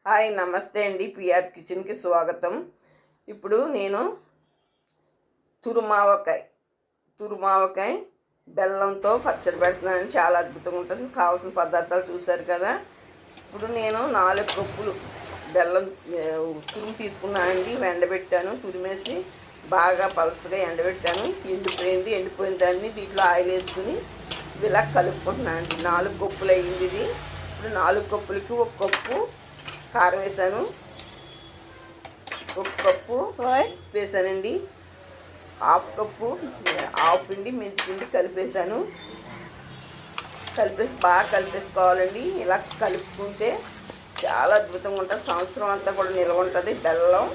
Hi నమస్తే అండి. PR కిచెన్కి స్వాగతం. ఇప్పుడు నేను తురుమావకాయ బెల్లంతో పచ్చడి పెడుతున్నాను. చాలా అద్భుతంగా ఉంటుంది. కావాల్సిన పదార్థాలు చూశారు కదా. ఇప్పుడు నేను 4 కప్పులు బెల్లం తురుము తీసుకున్నానండి. ఎండబెట్టాను. తురిమేసి బాగా పలసగా ఎండబెట్టాను. ఎండిపోయిన దాన్ని దీంట్లో ఆయిల్ వేసుకుని ఇలా కలుపుకుంటున్నానండి. 4 కప్పులు అయ్యింది ఇది. ఇప్పుడు 4 కప్పులకి 1 కప్పు కారం వేసాను, 1 కప్పు వేసానండి, హాఫ్ కప్పు పిండి మెంతిపిండి కలిపేసాను. బాగా కలిపేసుకోవాలండి. ఇలా కలుపుకుంటే చాలా అద్భుతంగా ఉంటుంది. సంవత్సరం అంతా కూడా నిల్వ ఉంటుంది. బెల్లం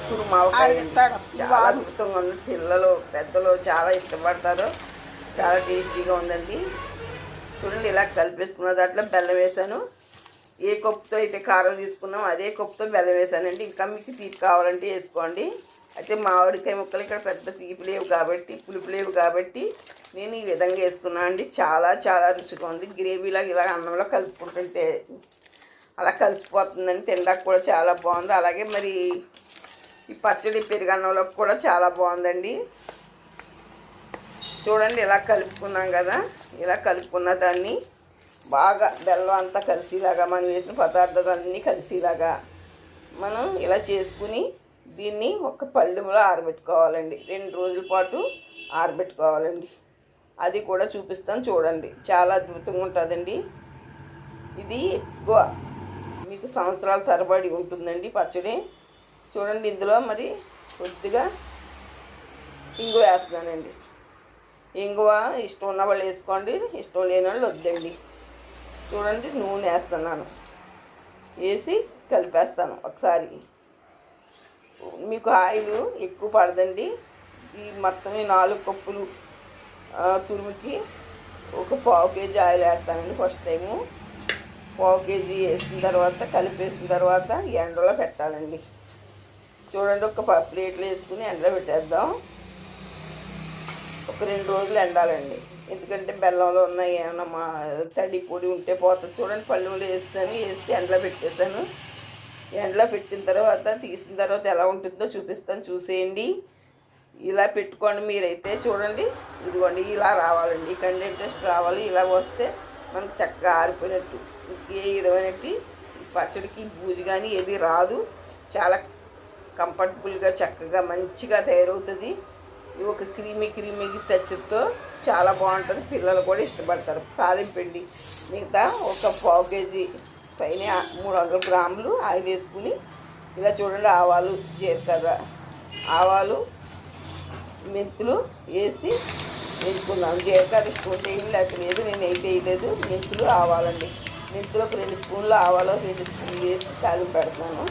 తురుమావకాయ చాలా అద్భుతంగా ఉంది. పిల్లలు పెద్దలు చాలా ఇష్టపడతారు. చాలా టేస్టీగా ఉందండి. చూడండి, ఇలా కలిపేసుకున్న దాంట్లో బెల్లం వేసాను. ఏ కప్పుతో అయితే కారం తీసుకున్నాం అదే కప్పుతో బెల్లం వేసానండి. ఇంకా మీకు తీపి కావాలంటే వేసుకోండి. అయితే మామిడికాయ ముక్కలు ఇక్కడ పెద్ద తీపి లేవు కాబట్టి, పులుపు లేవు కాబట్టి నేను ఈ విధంగా వేసుకున్నాను అండి. చాలా చాలా రుచిగా ఉంది. గ్రేవీలాగా ఇలా అన్నంలో కలుపుకుంటుంటే అలా కలిసిపోతుందని తినడానికి కూడా చాలా బాగుంది. అలాగే మరి ఈ పచ్చడి పెరుగన్నంలో కూడా చాలా బాగుందండి. చూడండి, ఇలా కలుపుకున్నాం కదా. ఇలా కలుపుకున్న దాన్ని బాగా బెల్లం అంతా కలిసిలాగా, మనం వేసిన పదార్థాలన్నీ కలిసిలాగా మనం ఇలా చేసుకుని దీన్ని ఒక పళ్ళెంలో ఆరబెట్టుకోవాలండి. 2 రోజుల పాటు ఆరబెట్టుకోవాలండి. అది కూడా చూపిస్తాను చూడండి. చాలా అద్భుతంగా ఉంటుందండి. ఇది ఎక్కువ మీకు సంవత్సరాల తరబడి ఉంటుందండి పచ్చడి. చూడండి, ఇందులో మరి కొద్దిగా ఇంగువ వేస్తున్నానండి. ఇంగువ ఇష్టం ఉన్న వాళ్ళు వేసుకోండి, ఇష్టం లేని వాళ్ళు వద్దండి. చూడండి, నూనె వేస్తున్నాను. వేసి కలిపేస్తాను ఒకసారి. మీకు ఆయిల్ ఎక్కువ పడదండి. ఈ మొత్తం 4 కప్పులు తురుముకి ఒక పావు కేజీ ఆయిల్ వేస్తానండి. ఫస్ట్ టైము పావు కేజీ వేసిన తర్వాత కలిపేసిన తర్వాత ఎండలో పెట్టాలండి. చూడండి, ఒక ప్లేట్లో వేసుకుని ఎండలో పెట్టేద్దాం. ఒక 2 రోజులు ఎండాలండి. ఎందుకంటే బెల్లంలో ఉన్న ఏమన్నా తడి పొడి ఉంటే పోతుంది. చూడండి, పళ్ళెంలో వేసి ఎండలో పెట్టేశాను. ఎండలో పెట్టిన తర్వాత తీసిన తర్వాత ఎలా ఉంటుందో చూపిస్తాను, చూసేయండి. ఇలా పెట్టుకోండి మీరైతే. చూడండి, ఇదిగోండి, ఇలా రావాలండి. ఈ కండెంటెస్ట్ రావాలి. ఇలా వస్తే మనకు చక్కగా ఆరిపోయినట్టు, ఏ విధమైనట్టు పచ్చడికి బూజు కానీ ఏది రాదు. చాలా కంఫర్టబుల్గా చక్కగా మంచిగా తయారవుతుంది. ఇది ఒక క్రీమీ టచ్తో చాలా బాగుంటుంది. పిల్లలు కూడా ఇష్టపడతారు. తాలింపిండి మిగతా ఒక పావు కేజీ పైన 300 గ్రాములు ఆయిల్ వేసుకుని ఇలా చూడండి, ఆవాలు, జీలకర్ర, ఆవాలు, మెంతులు వేసి వేసుకున్నాను. జీలకర్ర ఇష్టం ఉంటే లేదు, నేను అయితే వేయలేదు. మెంతులు, ఆవాలండి. మెంతులు ఒక 2 స్పూన్లు, ఆవాలు 2 స్పూన్లు వేసి తాలింపు పెడతాను.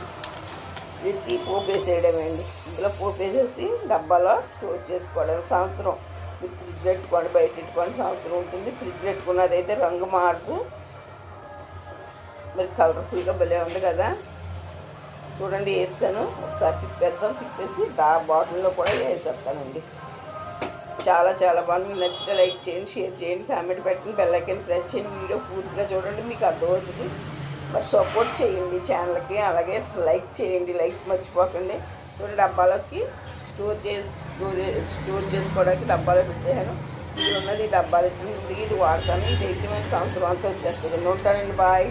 పెట్టి పోపు వేసేయడమే అండి. ఇందులో పోపు వేసేసి డబ్బాలో స్టోర్ చేసుకోవడం. సంవత్సరం ఫ్రిడ్జ్ పెట్టుకోండి, బయట పెట్టుకోండి, సంవత్సరం ఉంటుంది. ఫ్రిడ్జ్ పెట్టుకున్నదైతే రంగు మారుతూ మరి కలర్ఫుల్గా భలే ఉంది కదా. చూడండి, వేసాను. ఒకసారి తిప్పేసి బాటిల్లో కూడా వేసేస్తానండి. చాలా చాలా బాగుంది. మీకు నచ్చితే లైక్ చేయండి, షేర్ చేయండి, కామెంట్ పెట్టండి, బెల్ ఐకాన్ ప్రెస్ చేయండి. వీడియో పూర్తిగా చూడండి, మీకు అర్థమవుతుంది. మరి సపోర్ట్ చేయండి ఛానల్కి. అలాగే లైక్ చేయండి, లైక్ మర్చిపోకండి. చూడండి, డబ్బాలోకి స్టోర్ చేసుకోవడానికి డబ్బాలో పెట్టాను. ఇది ఉన్నది డబ్బాలు ఇది వాడతాను. ఇది అయితే మేము సంవత్సరం అంతా వచ్చేస్తుంది. ఉంటానండి. బాయ్.